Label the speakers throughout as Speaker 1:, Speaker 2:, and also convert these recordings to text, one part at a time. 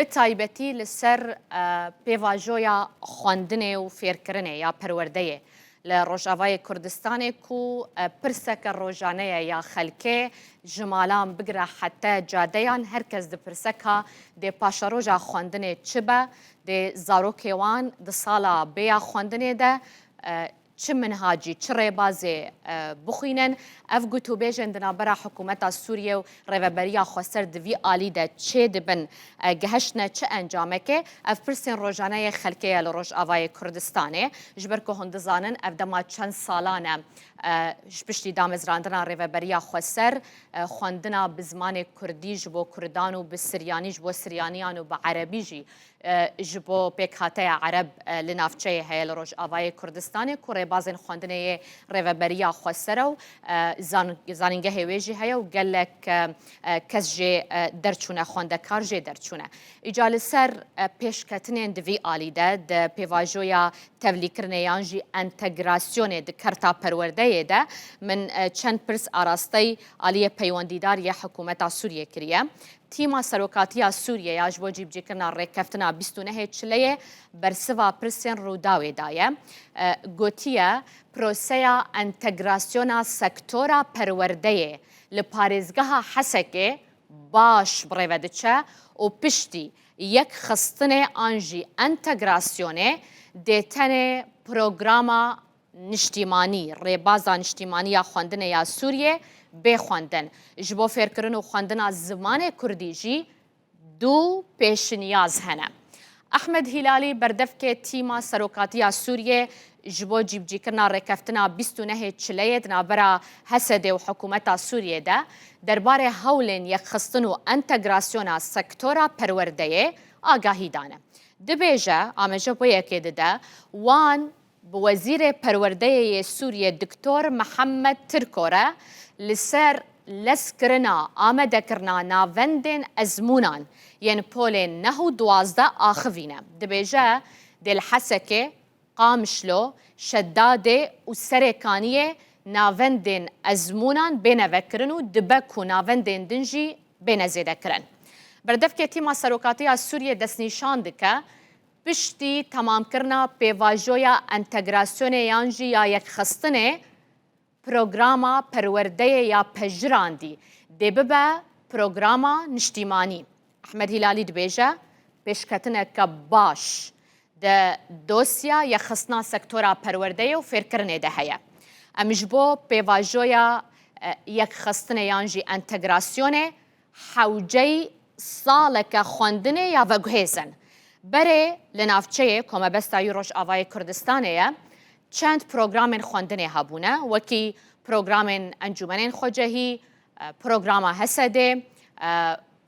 Speaker 1: بتایبەتی لەسەر پێواژۆیە خواندنێ و فێرکردنێ یا پەروەردەیە لە ڕۆژاوای کوردستانێک و پرسەکە ڕۆژانەیە یا خەلکێ ژمالان بگرە حتە جادەیان هەرکەس دپرسەکە دێ پاشە ڕۆژا خواندنێ چ بە دێ زارۆکێوان دە ساڵا بێیا خواندنێدە چ منهاجی چ ڕێبازێ بخوینن ئەف گوتوبێژن دنابەرا حکوومەتا سووریە و ڕێڤەبەریە خۆسەر دوی ئالیدە چێ دبن گەهشتنە چ ئەنجامەکێ ئەف پرسێن ڕۆژانەیە خەلکەیە لە ڕۆژئاوای کوردستانێ ji ber ku hûn dizanin ev dema çend salan e ji piştî damezrandina rêveberiya xweser xwendina bi zimanê Kurdî ji bo Kurdan û bi Siryanî ji bo Siryaniyan û bi Erebî jî ji bo pêkhateya Ereb li navçeyê heye li Rojavayê Kurdistanê ku rêbazên xwendinê yê rêveberiya xweser û zanîngehê wê jî heye û gelek kes jê derçûne xwendekar jê derçûne. Îca li ser pêşketinên di vî alî de di pêvajoya tevlîkirinê yan jî entegrasyonê di kerta perwerdeyê de min çend pirs arastey aliyê peywendîdar ya hikûmeta Sûriye kiriye. Tîma Serokatiya Sûriye ya ji bo cîbicîkirina rêkeftina 29 Çileyê bersiva pirsên Rûdawê daye. Gotiye proseya entegrasyona sektora perwerdeyê li parêzgeha Hesekê baş birêve diçe û piştî yek xistinê an jî entegrasyonê dê tenê programa niştîmanî, rêbaza niştîmaniya xwendinê ya Sûriye bê xwendin. Ji bo fêrkirin û xwendina zimanê Kurdî jî du pêşniyaz hene. Ahmed Hilalî berdevkê tîma Serokatiya Sûriye ji bo cîbicîkirina rêkeftina 29 Çileyê di navbera Hesedê û hikûmeta Sûriye de derbarê hewlên yekxistin û entegrasyona sektora perwerdeyê agahî dane. Dibêje ameje bo yekê dide wan bi Wezîrê Perwerdeyê Sûriye Diktor Mihemed Tirko re li ser leskirina amedekirina navendên ezmûnan yên polên 9 axivîne. Dibêje dê li Hesekê, Qamişlo, Şeddadê û Serêkaniyê navendên ezmûnan bêne vekirin û dibe ku navendên din jî bêne zêdekirin. Berdevkê tîma Serokatiya Sûriye destnîşan dike piştî temamkirina pêvajoya entegrasyonê yan jî ya yekxistinê programa perwerdeyê ya pejirandî dê bibe programa niştîmanî. Ahmed Hilalî dibêje pêşketineke baş di dosya yekxistina sektora perwerdeyê û fêrkirinê de heye. Em ji bo pêvajoya yekxistinê yan jî entegrasyonê hewcey saleke xwendinê ya veguhêzin. Berê li navçeyê Komebesta Rojavayê Kurdistanê ye çend programên xwendinê hebûne wekî programên encûmenên xwecehî, programa Hesedê,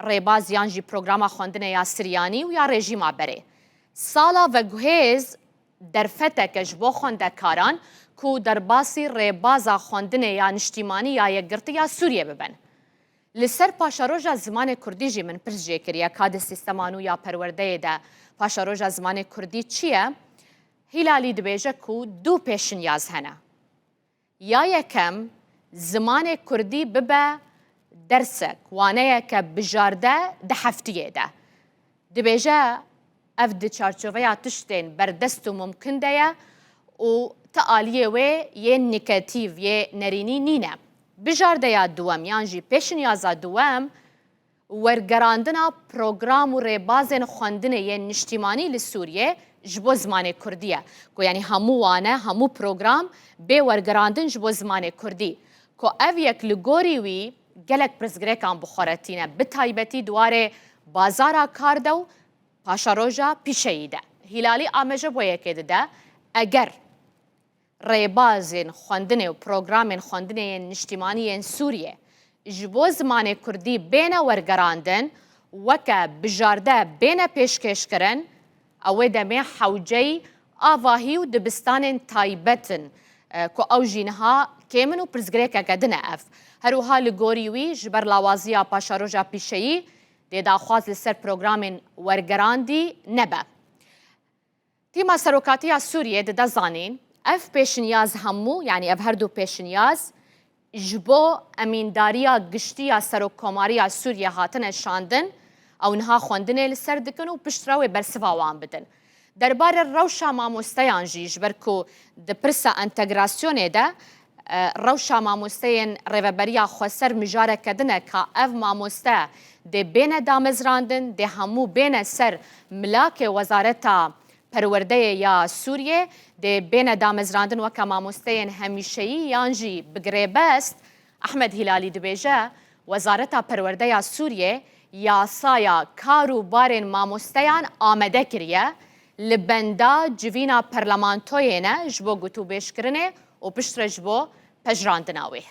Speaker 1: rêbaz yan jî programa xwendinê ya Siryanî û ya rejîma berê. Sala veguhêz derfeteke ji bo xwendekaran ku derbasî rêbaza xwendinê ya niştîmanî ya yekgirtiya Sûriye bibin. Li ser paşaroja zimanê Kurdî jî min pirs jê kiriye ka di sîstema nû ya perwerdeyê de paşaroja zimanê Kurdî çi ye? Hilalî dibêje ku du pêşinyaz hene. Ya yekem zimanê Kurdî bibe dersek waneyeke bijarde di heftiyê de. Dibêje ev di çarçoveya tiştên berdest û mumkin de ye û ti aliyê wê yê niketîv yê nerînî nîne. Bijardeya duwem yan jî pêşinyaza duwem wergerandina program û rêbazên xwendinê yên niştîmanî li Sûriye ji bo zimanê Kurdî ye. Ku yanî hemû wane, hemû program bê wergerandin ji bo zimanê Kurdî. Ku ev yek li gorî wî gelek pirsgirêkan bixweretîne bi taybetî dwarê bazara kar de û paşaroja pîşeyî de. Hilalî ameje bo yekê dide eger rêbazên xwendinê û programên xwendinê yên niştîmanî yên Sûriye ji bo zimanê Kurdî bêne wergerandin weke bijarde bêne pêşkêşkirin ew ê demê hewcey avahî û dibistanên taybetin ku ew jî niha kêmin û pirsgirêkeke din e ev. Herûha li gorî wî ji ber lawaziya paşaroja pîşeyî dê daxwaz li ser programên wergerandî nebe. Tîma Serokatiya Sûriye dide zanîn ev pêşinyaz hemû yanî ev her du pêşinyaz ji bo emîndariya giştî ya Serokkomariya Sûriye hatine şandin ئەو نها خوێندنێ لەسەر دکن و پشتراوێ بەرسڤاوان بدن. دەربارە ڕەوشا مامۆستەیان ژیش بەرکو دپرسە ئەنتەگراسیۆنێدا ڕەوشا مامۆستەیەن ڕێڤەبەریە خۆسەر مژارەکەدنە کە ئەڤ مامۆستە دێ بێنە دامەزراندن دێ هەموو بێنە سەر ملاکێ وەزارەتا پەروەردەیە یا سووریێ دێ بێنە دامەزراندن وەکە مامۆستەیەن هەمیشەیی یانژی بگرێبەست ئەحمەد هیلالی دبێژە وەزارەتا پەروەردەیە سووریێ یاسایە کار و بارێن مامۆستەیان ئامادە کردیە li benda civîna perlemantoyê ne ji bo gotûbêjkirinê û piştre ji bo pejrandina wê.